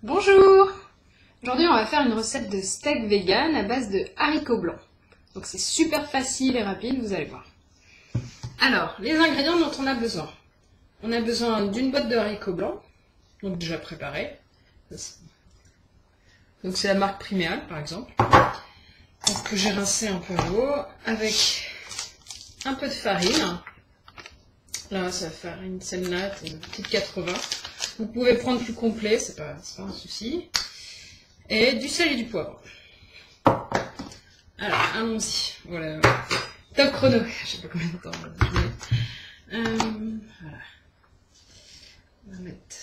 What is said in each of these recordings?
Bonjour! Aujourd'hui on va faire une recette de steak vegan à base de haricots blancs. Donc c'est super facile et rapide, vous allez voir. Alors, les ingrédients dont on a besoin. On a besoin d'une boîte de haricots blancs, donc déjà préparée. Donc c'est la marque Priméal par exemple. Donc que j'ai rincé un peu à l'eau avec un peu de farine. Là ça va faire une semnat, une petite 80. Vous pouvez prendre plus complet, c'est pas un souci. Et du sel et du poivre. Alors, allons-y. Voilà. Top chrono. Je sais pas combien de temps je mets. Voilà. On va mettre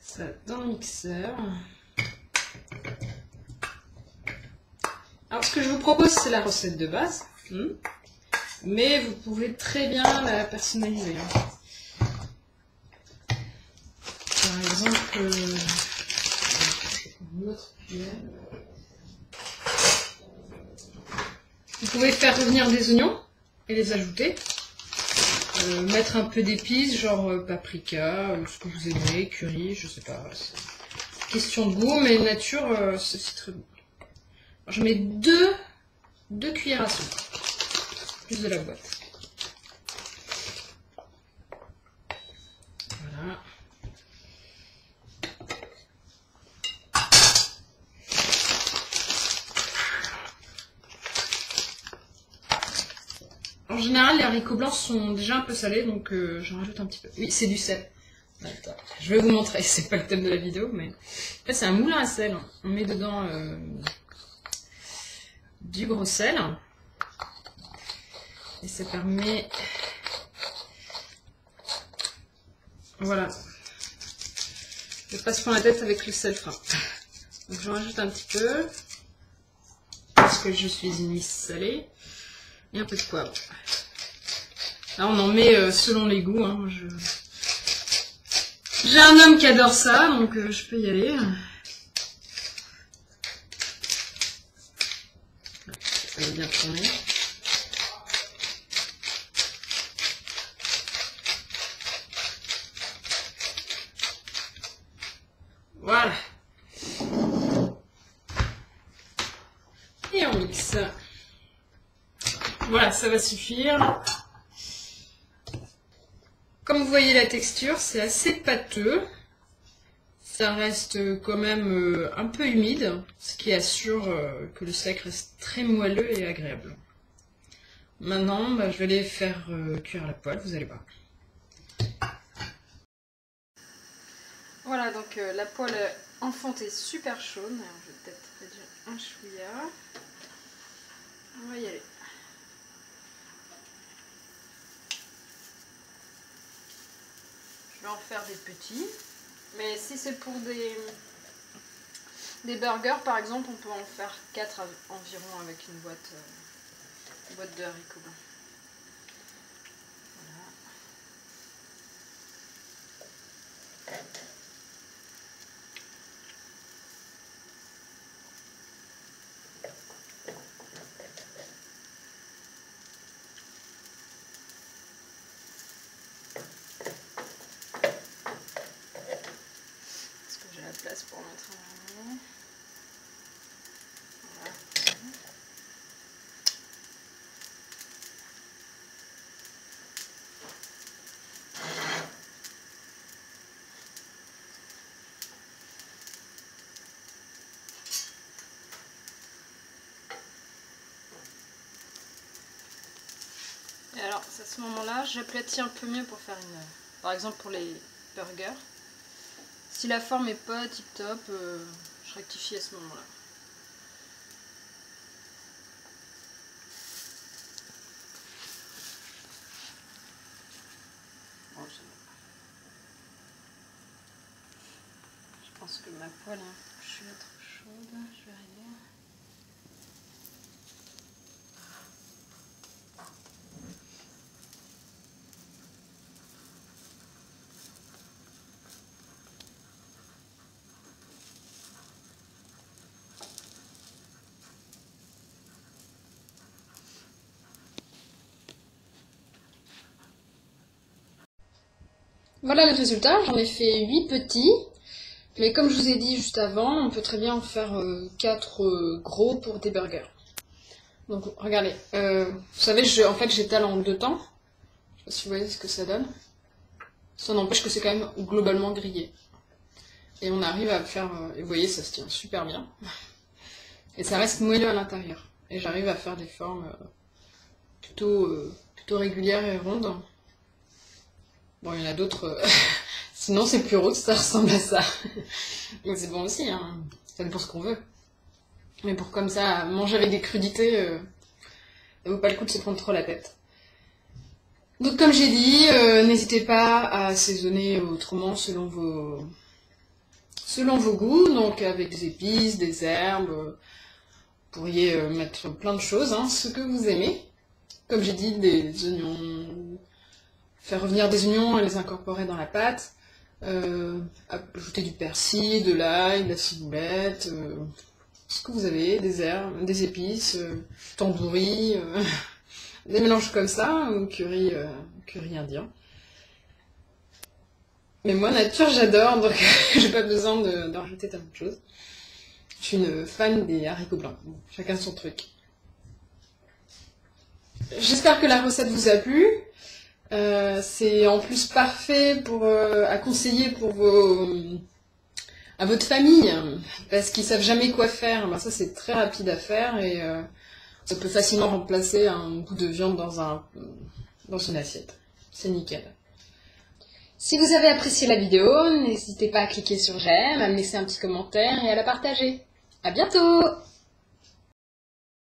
ça dans le mixeur. Alors, ce que je vous propose, c'est la recette de base. Mais vous pouvez très bien la personnaliser. Par exemple, une autre cuillère. Vous pouvez faire revenir des oignons et les ajouter. Mettre un peu d'épices, genre paprika, ce que vous aimez, curry, je sais pas. C'est question de goût, mais nature, c'est très bon. Alors, je mets deux cuillères à soupe, plus de la boîte. Voilà. En général, les haricots blancs sont déjà un peu salés, donc j'en rajoute un petit peu. Oui, c'est du sel. Attends, je vais vous montrer, c'est pas le thème de la vidéo, mais en fait, c'est un moulin à sel. On met dedans du gros sel. Et ça permet... Voilà. Je passe pas la tête avec le sel fin. Donc j'en rajoute un petit peu. Parce que je suis une miss salée. Et un peu de poivre. Là on en met selon les goûts. Hein. J'ai un homme qui adore ça, donc je peux y aller. Ça va bien tourner. Voilà. Et on mixe. Voilà, ça va suffire. Comme vous voyez la texture, c'est assez pâteux. Ça reste quand même un peu humide, ce qui assure que le steak reste très moelleux et agréable. Maintenant, je vais les faire cuire à la poêle, vous allez voir. Voilà, donc la poêle en fonte est super chaude. Alors, je vais peut-être réduire un chouïa. On va y aller. Je vais en faire des petits. Mais si c'est pour des burgers, par exemple, on peut en faire 4 environ avec une boîte de haricots blancs. Voilà. Est-ce que j'ai la place pour mettre un dernier? Voilà. Et alors, à ce moment-là, j'aplatis un peu mieux pour faire par exemple pour les burgers. Si la forme n'est pas tip top, je rectifie à ce moment-là. Bon, je pense que ma poêle est un peu trop chaude. Je vais arriver. Voilà le résultat, j'en ai fait 8 petits. Mais comme je vous ai dit juste avant, on peut très bien en faire 4 gros pour des burgers. Donc regardez, vous savez, en fait j'étale en 2 temps. Je sais pas si vous voyez ce que ça donne. Ça n'empêche que c'est quand même globalement grillé. Et on arrive à faire, et vous voyez ça se tient super bien. Et ça reste moelleux à l'intérieur. Et j'arrive à faire des formes plutôt régulières et rondes. Bon, il y en a d'autres, sinon c'est plus rose, ça ressemble à ça. Donc c'est bon aussi, hein. Ça dépend ce qu'on veut. Mais pour comme ça, manger avec des crudités, ça vaut pas le coup de se prendre trop la tête. Donc comme j'ai dit, n'hésitez pas à assaisonner autrement selon vos goûts, donc avec des épices, des herbes, vous pourriez mettre plein de choses, hein, ce que vous aimez. Comme j'ai dit, des oignons, faire revenir des oignons et les incorporer dans la pâte, ajouter du persil, de l'ail, de la ciboulette, ce que vous avez, des herbes, des épices, tandoori, des mélanges comme ça, ou curry indien. Mais moi, nature, j'adore, donc j'ai pas besoin de rajouter tellement de choses. Je suis une fan des haricots blancs. Bon, chacun son truc. J'espère que la recette vous a plu. C'est en plus parfait à conseiller pour à votre famille, parce qu'ils savent jamais quoi faire. Ben ça, c'est très rapide à faire et ça peut facilement remplacer un bout de viande dans une assiette. C'est nickel. Si vous avez apprécié la vidéo, n'hésitez pas à cliquer sur j'aime, à me laisser un petit commentaire et à la partager. À bientôt!